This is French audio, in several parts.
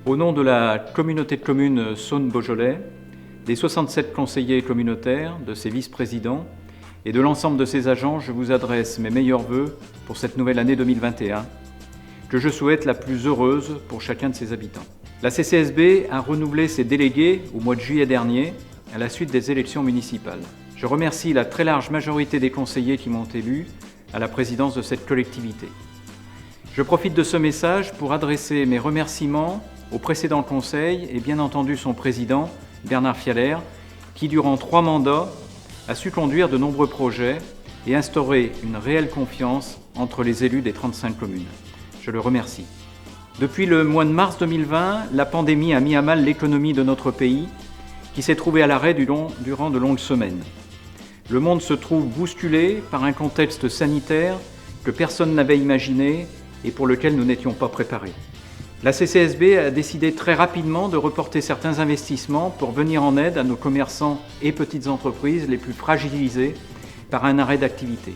Au nom de la communauté de communes Saône-Beaujolais, des 67 conseillers communautaires, de ses vice-présidents et de l'ensemble de ses agents, je vous adresse mes meilleurs vœux pour cette nouvelle année 2021, que je souhaite la plus heureuse pour chacun de ses habitants. La CCSB a renouvelé ses délégués au mois de juillet dernier, à la suite des élections municipales. Je remercie la très large majorité des conseillers qui m'ont élu à la présidence de cette collectivité. Je profite de ce message pour adresser mes remerciements au précédent conseil et bien entendu son président, Bernard Fialaire, qui durant 3 mandats a su conduire de nombreux projets et instaurer une réelle confiance entre les élus des 35 communes. Je le remercie. Depuis le mois de mars 2020, la pandémie a mis à mal l'économie de notre pays, qui s'est trouvé à l'arrêt durant de longues semaines. Le monde se trouve bousculé par un contexte sanitaire que personne n'avait imaginé et pour lequel nous n'étions pas préparés. La CCSB a décidé très rapidement de reporter certains investissements pour venir en aide à nos commerçants et petites entreprises les plus fragilisés par un arrêt d'activité.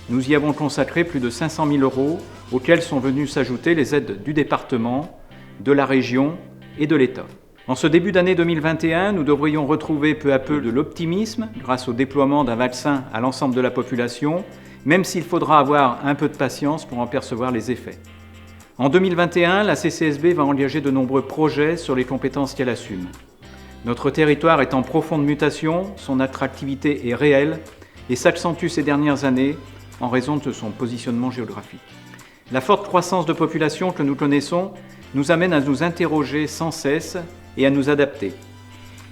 Nous y avons consacré plus de 500 000 € auxquels sont venus s'ajouter les aides du département, de la région et de l'État. En ce début d'année 2021, nous devrions retrouver peu à peu de l'optimisme grâce au déploiement d'un vaccin à l'ensemble de la population, même s'il faudra avoir un peu de patience pour en percevoir les effets. En 2021, la CCSB va engager de nombreux projets sur les compétences qu'elle assume. Notre territoire est en profonde mutation, son attractivité est réelle et s'accentue ces dernières années en raison de son positionnement géographique. La forte croissance de population que nous connaissons nous amène à nous interroger sans cesse et à nous adapter.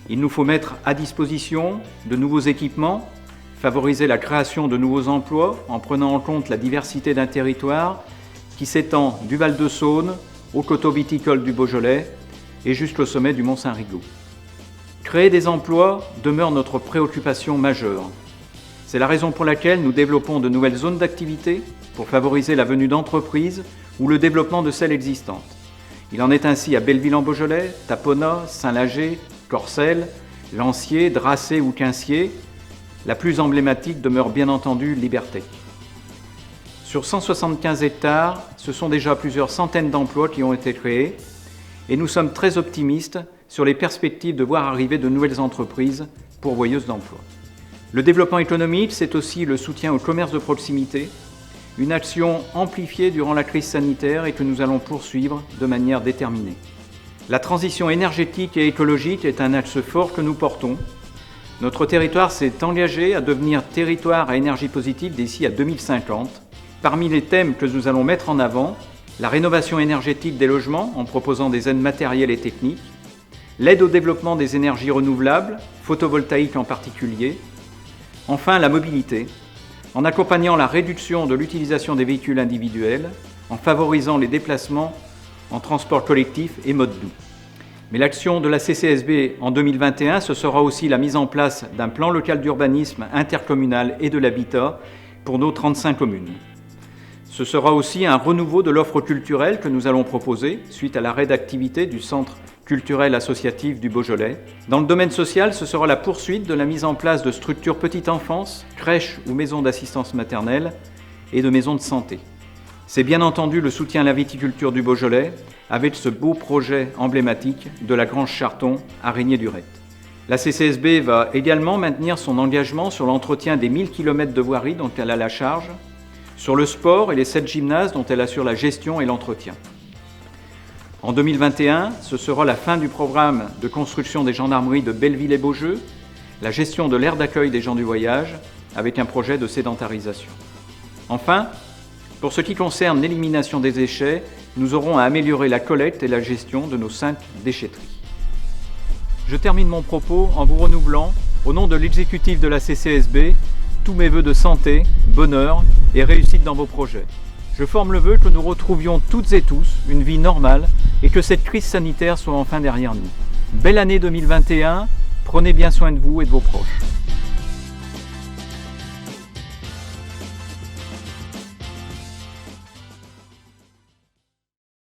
Il nous faut mettre à disposition de nouveaux équipements, favoriser la création de nouveaux emplois en prenant en compte la diversité d'un territoire qui s'étend du Val-de-Saône au coteau viticole du Beaujolais et jusqu'au sommet du Mont-Saint-Rigaud. Créer des emplois demeure notre préoccupation majeure. C'est la raison pour laquelle nous développons de nouvelles zones d'activité pour favoriser la venue d'entreprises ou le développement de celles existantes. Il en est ainsi à Belleville-en-Beaujolais, Taponat, Saint-Lager, Corcelles, Lancier, Dracé ou Quincier. La plus emblématique demeure bien entendu Libertech. Sur 175 hectares, ce sont déjà plusieurs centaines d'emplois qui ont été créés et nous sommes très optimistes sur les perspectives de voir arriver de nouvelles entreprises pourvoyeuses d'emplois. Le développement économique, c'est aussi le soutien au commerce de proximité, une action amplifiée durant la crise sanitaire et que nous allons poursuivre de manière déterminée. La transition énergétique et écologique est un axe fort que nous portons. Notre territoire s'est engagé à devenir territoire à énergie positive d'ici à 2050. Parmi les thèmes que nous allons mettre en avant, la rénovation énergétique des logements en proposant des aides matérielles et techniques, l'aide au développement des énergies renouvelables, photovoltaïques en particulier, enfin la mobilité, en accompagnant la réduction de l'utilisation des véhicules individuels, en favorisant les déplacements en transport collectif et mode doux. Mais l'action de la CCSB en 2021, ce sera aussi la mise en place d'un plan local d'urbanisme intercommunal et de l'habitat pour nos 35 communes. Ce sera aussi un renouveau de l'offre culturelle que nous allons proposer suite à l'arrêt d'activité du Centre culturel associatif du Beaujolais. Dans le domaine social, ce sera la poursuite de la mise en place de structures petite enfance, crèches ou maisons d'assistance maternelle et de maisons de santé. C'est bien entendu le soutien à la viticulture du Beaujolais avec ce beau projet emblématique de la Grange Charton à Régnier-Durette. La CCSB va également maintenir son engagement sur l'entretien des 1000 km de voirie dont elle a la charge, sur le sport et les 7 gymnases dont elle assure la gestion et l'entretien. En 2021, ce sera la fin du programme de construction des gendarmeries de Belleville et Beaujeu, la gestion de l'aire d'accueil des gens du voyage, avec un projet de sédentarisation. Enfin, pour ce qui concerne l'élimination des déchets, nous aurons à améliorer la collecte et la gestion de nos 5 déchetteries. Je termine mon propos en vous renouvelant, au nom de l'exécutif de la CCSB, tous mes vœux de santé, bonheur et réussite dans vos projets. Je forme le vœu que nous retrouvions toutes et tous une vie normale et que cette crise sanitaire soit enfin derrière nous. Belle année 2021, prenez bien soin de vous et de vos proches.